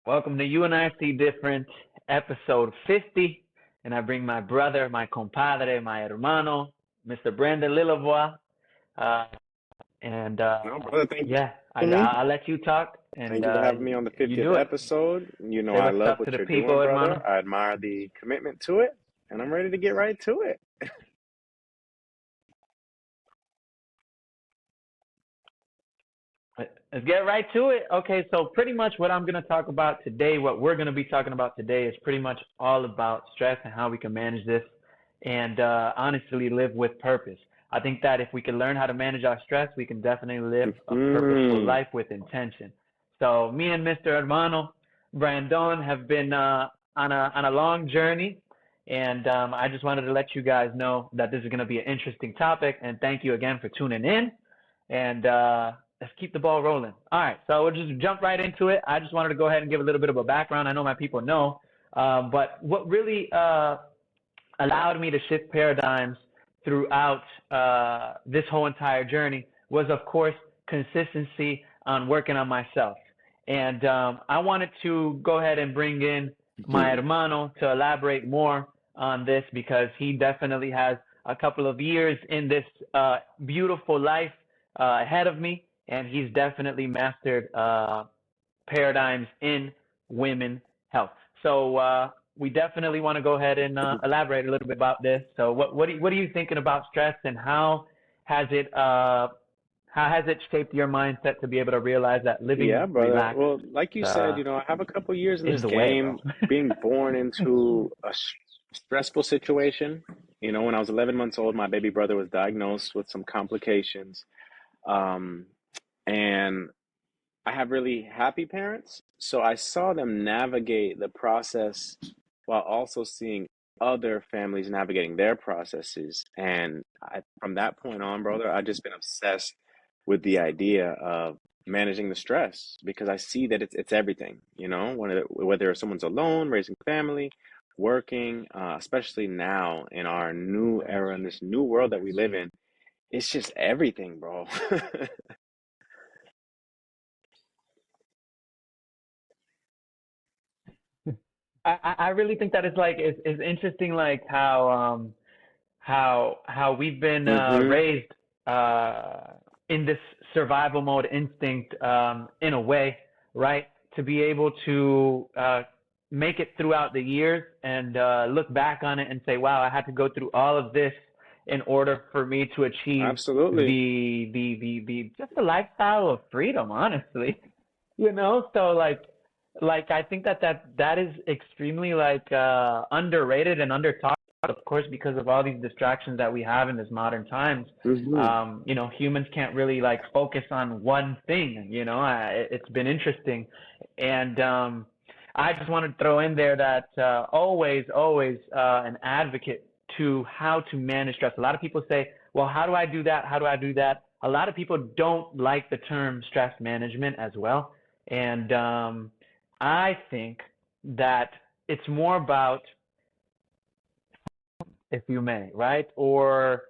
Welcome to You and I See Different, episode 50. And I bring my brother, my compadre, my hermano, Mr. Brandon Lillavois. Uh, and No, brother, thank you yeah, for having me. I'll let you talk and Thank you for having me on the you 50th do it. episode. You know, Say I what's love up to what the you're people, doing, brother. hermano. I admire the commitment to it, and I'm ready to get right to it. Let's get right to it. Okay, so pretty much what I'm going to talk about today, what we're going to be talking about today is pretty much all about stress and how we can manage this and honestly live with purpose. I think that if we can learn how to manage our stress, we can definitely live a purposeful Mm. life with intention. So me and Mr. Hermano Brandon have been on a long journey, and I just wanted to let you guys know that this is going to be an interesting topic. And thank you again for tuning in. And let's keep the ball rolling. All right, so we'll just jump right into it. I just wanted to go ahead and give a little bit of a background. I know my people know, but what really allowed me to shift paradigms throughout this whole entire journey was, of course, consistency on working on myself. And I wanted to go ahead and bring in my hermano to elaborate more on this because he definitely has a couple of years in this beautiful life ahead of me, and he's definitely mastered paradigms in women health. So we definitely want to go ahead and elaborate a little bit about this. So what are you thinking about stress, and has it uh, how has it shaped your mindset to be able to realize that living Yeah, brother. relaxed Well, like you said, I have a couple years in is this the way, bro? game, being born into a stressful situation. When I was 11 months old, my baby brother was diagnosed with some complications. Um, and I have really happy parents, so I saw them navigate the process while also seeing other families navigating their processes. And from that point on, brother, I've just been obsessed with the idea of managing the stress because I see that it's everything, whether someone's alone, raising family, working, especially now in our new Very era, in this new world that we live in, it's just everything, bro. true. I really think that it's interesting like how we've been hmm raised uh, in this survival mode instinct in a way, right? To be able to make it throughout the years and look back on it and say, wow, I had to go through all of this in order for me to achieve Absolutely. the just a lifestyle of freedom, honestly. So like I think that is extremely like underrated and under talked, of course, because of all these distractions that we have in this modern times. hmm Humans can't really like focus on one thing. It's been interesting, and I just wanted to throw in there that always an advocate to how to manage stress. A lot of people say, "Well, how do I do that? How do I do that?" A lot of people don't like the term stress management as well, and I think that it's more about, if you may, right? Or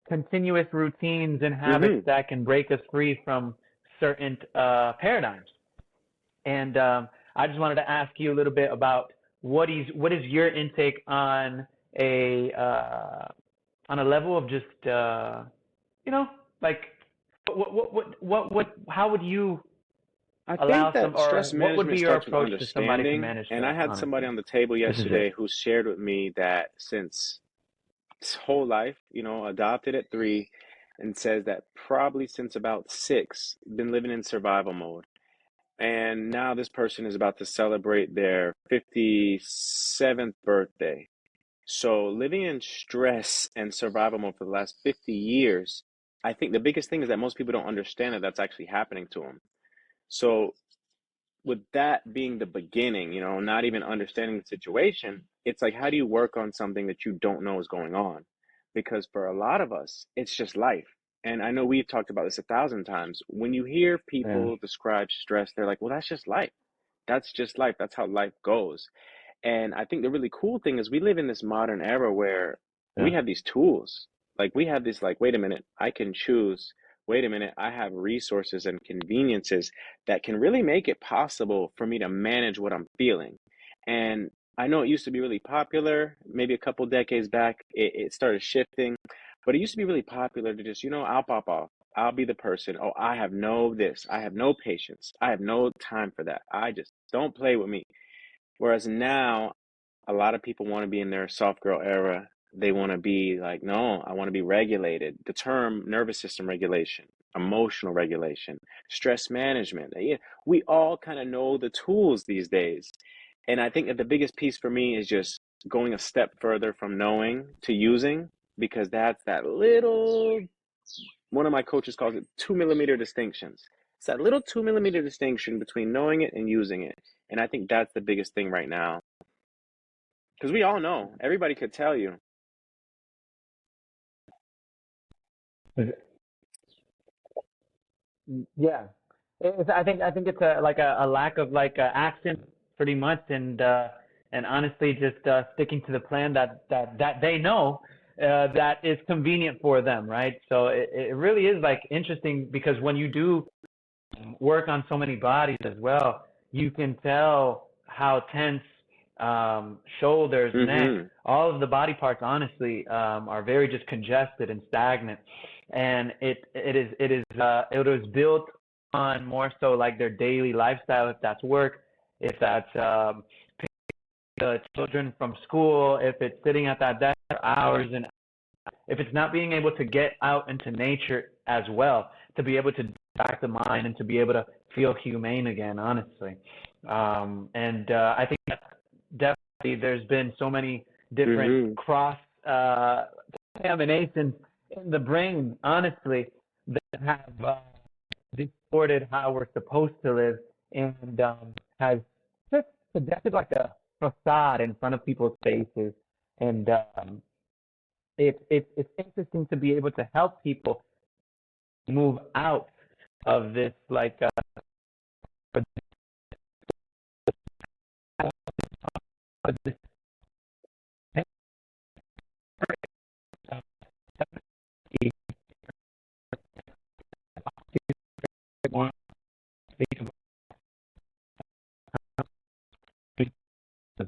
continuous routines and habits hmm that can break us free from certain paradigms. And I just wanted to ask you a little bit about what is your intake a uh, on a level of just you know like how would you I think allow that some, stress or what would be management your starts with approach to somebody to understanding. manage And I stress? had somebody Honestly, on the table this is it. yesterday who shared with me that since his whole life, adopted at 3, and says that probably since about 6, been living in survival mode. And now this person is about to celebrate their 57th birthday. So living in stress and survival mode for the last 50 years, I think the biggest thing is that most people don't understand that that's actually happening to them. So with that being the beginning, not even understanding the situation, it's like, how do you work on something that you don't know is going on? Because for a lot of us, it's just life. And I know we've talked about this 1,000 times. When you hear Yeah. people describe stress, they're like, well, that's just life. That's just life. That's how life goes. And I think the really cool thing is we live in this modern era where we Yeah. have these tools. Like we have this, like, wait a minute, I can choose wait a minute, I have resources and conveniences that can really make it possible for me to manage what I'm feeling. And I know it used to be really popular, maybe a couple decades back, it started shifting, but it used to be really popular to just, I'll pop off. I'll be the person. Oh, I have no this. I have no patience. I have no time for that. I just don't play with me. Whereas now, a lot of people want to be in their soft girl era. They want to be like, no, I want to be regulated. The term nervous system regulation, emotional regulation, stress management. Yeah, we all kind of know the tools these days. And I think that the biggest piece for me is just going a step further from knowing to using, because that's that little, one of my coaches calls it 2 millimeter distinctions. It's that little 2 millimeter distinction between knowing it and using it. And I think that's the biggest thing right now. Because we all know, everybody could tell you. Yeah, I think it's like a lack of like action, pretty much, and honestly, just sticking to the plan that they know that is convenient for them, right? So it really is like interesting because when you do work on so many bodies as well, you can tell how tense shoulders, neck, Mm-hmm. all of the body parts, honestly, are very just congested and stagnant. And it is built on more so like their daily lifestyle, if that's work, if that's the children from school, if it's sitting at that desk for hours and if it's not being able to get out into nature as well, to be able to distract the mind and to be able to feel humane again, honestly. And I think that definitely there's been so many different Mm-hmm. cross contaminations in the brain, honestly, that have distorted how we're supposed to live and has just suggested like a facade in front of people's faces. And it's interesting to be able to help people move out of this like this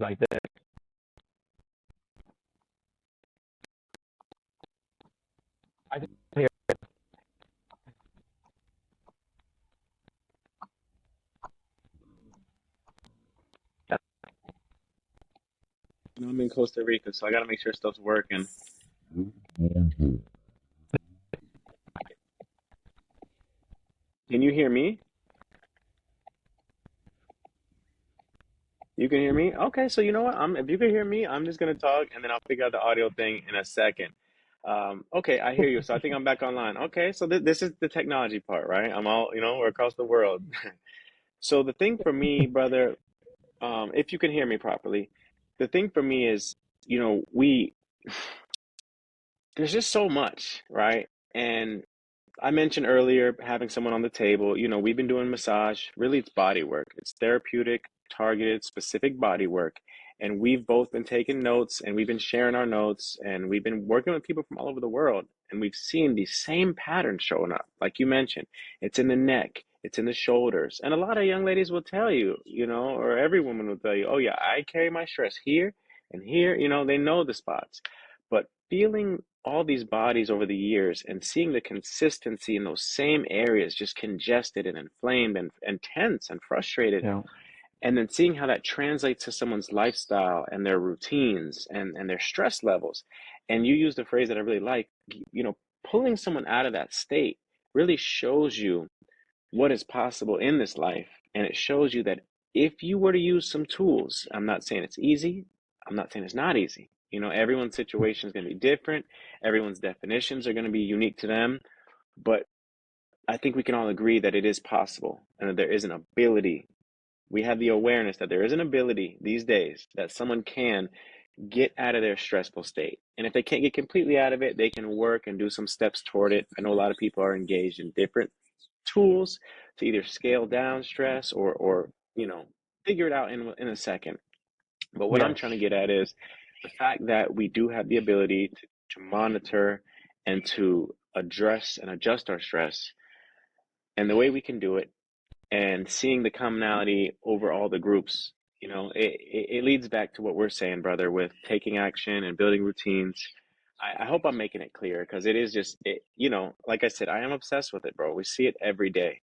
like this. I think here, I'm in Costa Rica, so I got to make sure stuff's working. Can you hear me? You can hear me? Okay, so you know what? If you can hear me, I'm just gonna talk and then I'll figure out the audio thing in a second. Okay, I hear you. So I think I'm back online. Okay, so this is the technology part, right? I'm all, we're across the world. So the thing for me, brother, if you can hear me properly, the thing for me is, we there's just so much, right? And I mentioned earlier having someone on the table. We've been doing massage. Really, it's body work. It's therapeutic, targeted, specific body work. And we've both been taking notes and we've been sharing our notes and we've been working with people from all over the world. And we've seen these same patterns showing up. Like you mentioned, it's in the neck, it's in the shoulders. And a lot of young ladies will tell you, or every woman will tell you, oh, yeah, I carry my stress here and here. They know the spots. But feeling all these bodies over the years and seeing the consistency in those same areas just congested and inflamed and tense and frustrated, you know, and then seeing how that translates to someone's lifestyle and their routines and their stress levels. And you used a phrase that I really like, pulling someone out of that state really shows you what is possible in this life. And it shows you that if you were to use some tools, I'm not saying it's easy, I'm not saying it's not easy. Everyone's situation is going to be different, everyone's definitions are going to be unique to them. But I think we can all agree that it is possible and that there is an ability. We have the awareness that there is an ability these days that someone can get out of their stressful state. And if they can't get completely out of it, they can work and do some steps toward it. I know a lot of people are engaged in different tools to either scale down stress or figure it out in a second. But what I'm yes, trying to get at is the fact that we do have the ability to monitor and to address and adjust our stress. And the way we can do it, and seeing the commonality over all the groups, it leads back to what we're saying, brother, with taking action and building routines. I hope I'm making it clear, because it is just, like I said, I am obsessed with it, bro. We see it every day,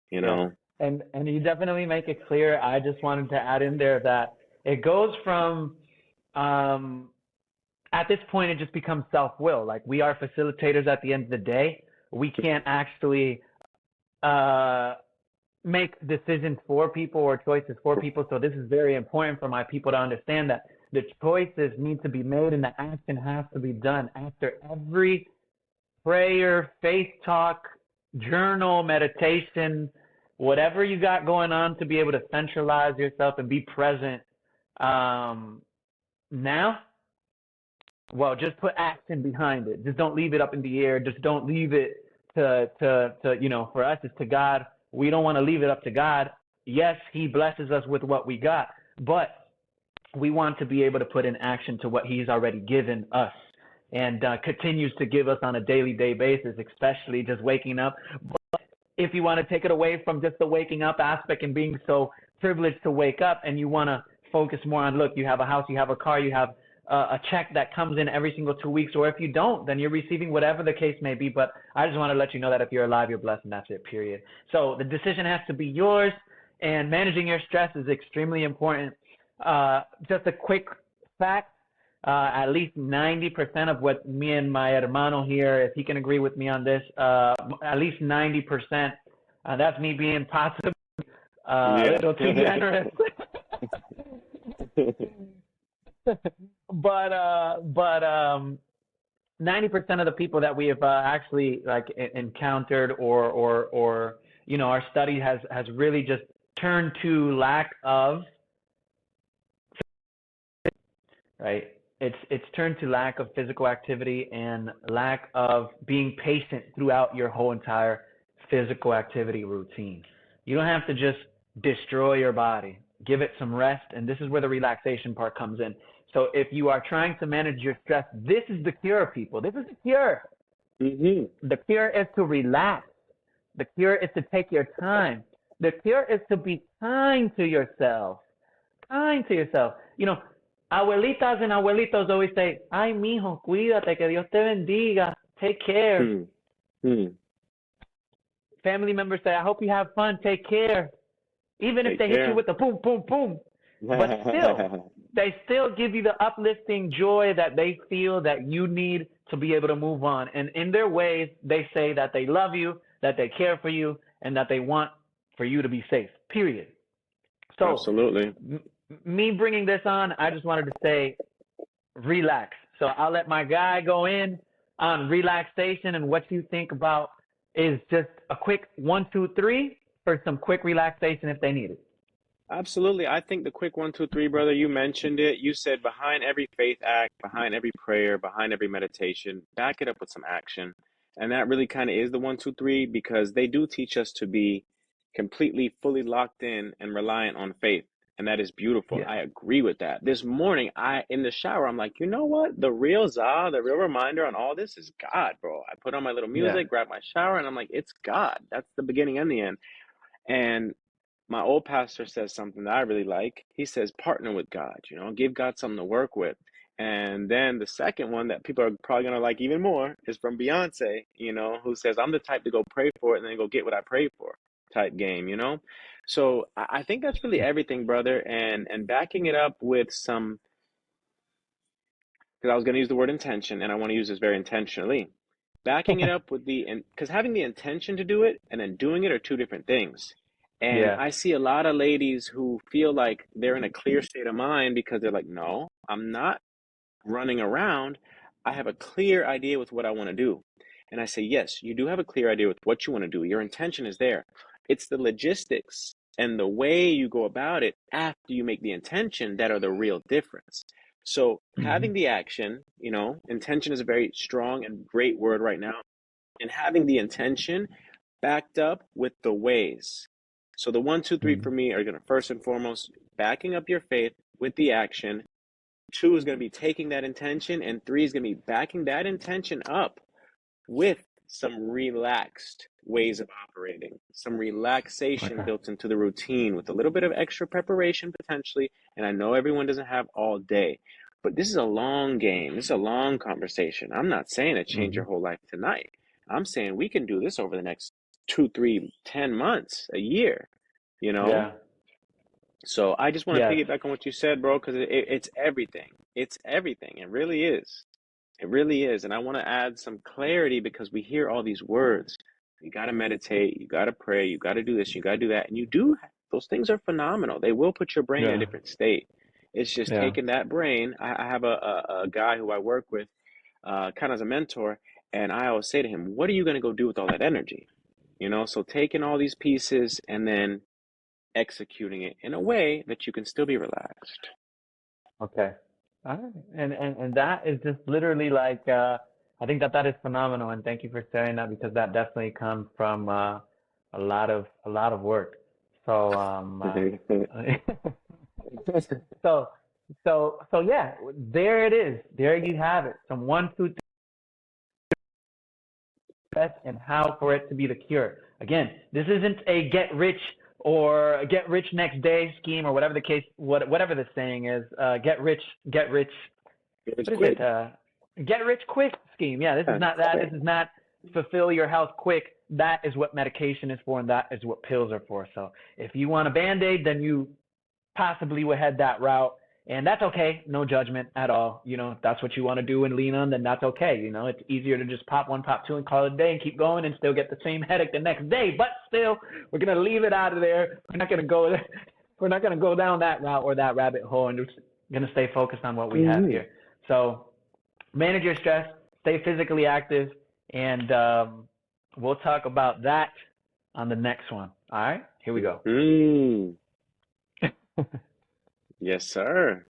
you Yeah. know? And you definitely make it clear. I just wanted to add in there that it goes from um at this point it just becomes self-will. Like, we are facilitators at the end of the day. We can't actually uh make decisions for people or choices for people. So this is very important for my people to understand that the choices need to be made and the action has to be done after every prayer, faith talk, journal, meditation, whatever you got going on, to be able to centralize yourself and be present. Um, Now, well, just put action behind it. Just don't leave it up in the air. Just don't leave it to for us, it's to God. We don't want to leave it up to God. Yes, He blesses us with what we got, but we want to be able to put in action to what He's already given us and continues to give us on a daily day basis, especially just waking up. But if you want to take it away from just the waking up aspect and being so privileged to wake up, and you want to focus more on, look, you have a house, you have a car, you have a check that comes in every single 2 weeks, or if you don't, then you're receiving whatever the case may be. But I just want to let you know that if you're alive, you're blessed, and that's it, period. So the decision has to be yours, and managing your stress is extremely important. Just a quick fact, at least 90% of what me and my hermano here, if he can agree with me on this, at least 90%, that's me being possibly a Yeah. little too generous. but 90% of the people that we have actually like encountered, or our study has really just turned to lack of, right? It's turned to lack of physical activity and lack of being patient throughout your whole entire physical activity routine. You don't have to just destroy your body. Give it some rest, and this is where the relaxation part comes in. So if you are trying to manage your stress, this is the cure, people. This is the cure. Hmm. The cure is to relax. The cure is to take your time. The cure is to be kind to yourself. Kind to yourself. Abuelitas and abuelitos always say, ay, mijo, cuídate, que Dios te bendiga, take care. Hmm. Hmm. Family members say, I hope you have fun, take care. Even if Take they hit you care. with the boom, boom, boom. But still, they still give you the uplifting joy that they feel that you need to be able to move on. And in their ways, they say that they love you, that they care for you, and that they want for you to be safe, period. So, Absolutely. me bringing this on, I just wanted to say, relax. So I'll let my guy go in on relaxation, and what you think about is just a quick 1, 2, 3 for some quick relaxation if they need it. Absolutely. I think the quick 1, 2, 3, brother, you mentioned it. You said behind every faith act, behind every prayer, behind every meditation, back it up with some action. And that really kind of is the 1, 2, 3, because they do teach us to be completely, fully locked in and reliant on faith. And that is beautiful. Yeah. I agree with that. This morning, in the shower, I'm like, you know what? The real reminder on all this is God, bro. I put on my little Yeah. music, grab my shower, and I'm like, it's God. That's the beginning and the end. And my old pastor says something that I really like. He says, partner with God, give God something to work with. And then the second one that people are probably going to like even more is from Beyonce, who says, I'm the type to go pray for it and then go get what I pray for type game. So I think that's really everything, brother. And backing it up with some, because I was going to use the word intention and I want to use this very intentionally. Backing it up with because having the intention to do it and then doing it are two different things. And Yeah. I see a lot of ladies who feel like they're in a clear state of mind because they're like, no, I'm not running around. I have a clear idea with what I want to do. And I say, yes, you do have a clear idea with what you want to do. Your intention is there. It's the logistics and the way you go about it after you make the intention that are the real difference. So Hmm. having the action, intention is a very strong and great word right now. And having the intention backed up with the ways. So the 1, 2, 3 for Hmm. me are going to first and foremost backing up your faith with the action. 2 is going to be taking that intention, and 3 is going to be backing that intention up with some relaxed ways of operating, some relaxation Okay. built into the routine with a little bit of extra preparation potentially. And I know everyone doesn't have all day, but this is a long game. This is a long conversation. I'm not saying to change Hmm. your whole life tonight. I'm saying we can do this over the next 2, 3, 10 months, a year, you know? Yeah. So I just want to Yes. piggyback on what you said, bro, because it's everything. It's everything. It really is. It really is. And I want to add some clarity because we hear all these words. You got to meditate, you got to pray, you got to do this, you got to do that. And you do, those things are phenomenal. They will put your brain in a Yeah. different state. It's just Yeah. taking that brain. I have a guy who I work with, kind of as a mentor, and I always say to him, what are you going to go do with all that energy? So taking all these pieces and then executing it in a way that you can still be relaxed. Okay. All right. And that is just literally like I think that is phenomenal, and thank you for sharing that because that definitely comes from a lot of work. So so so yeah, there it is. There you have it. Some 1, 2, 3 steps and how for it to be the cure. Again, this isn't a get rich or get rich next day scheme or whatever the case, whatever the saying is. Get rich. It's What is it? quick. Get rich quick scheme. Yeah, this is Yeah, not that. This quick. is not fulfill your health quick. That is what medication is for, and that is what pills are for. So if you want a band-aid, then you possibly would head that route. And that's okay. No judgment at all. If that's what you want to do and lean on, then that's okay. It's easier to just pop one, pop two, and call it a day and keep going and still get the same headache the next day. But still, we're gonna leave it out of there. We're not gonna go. We're not gonna go down that route or that rabbit hole, and we're just gonna stay focused on what we have Hmm. here. So manage your stress, stay physically active, and we'll talk about that on the next one. All right, here we go. Hmm. Yes, sir.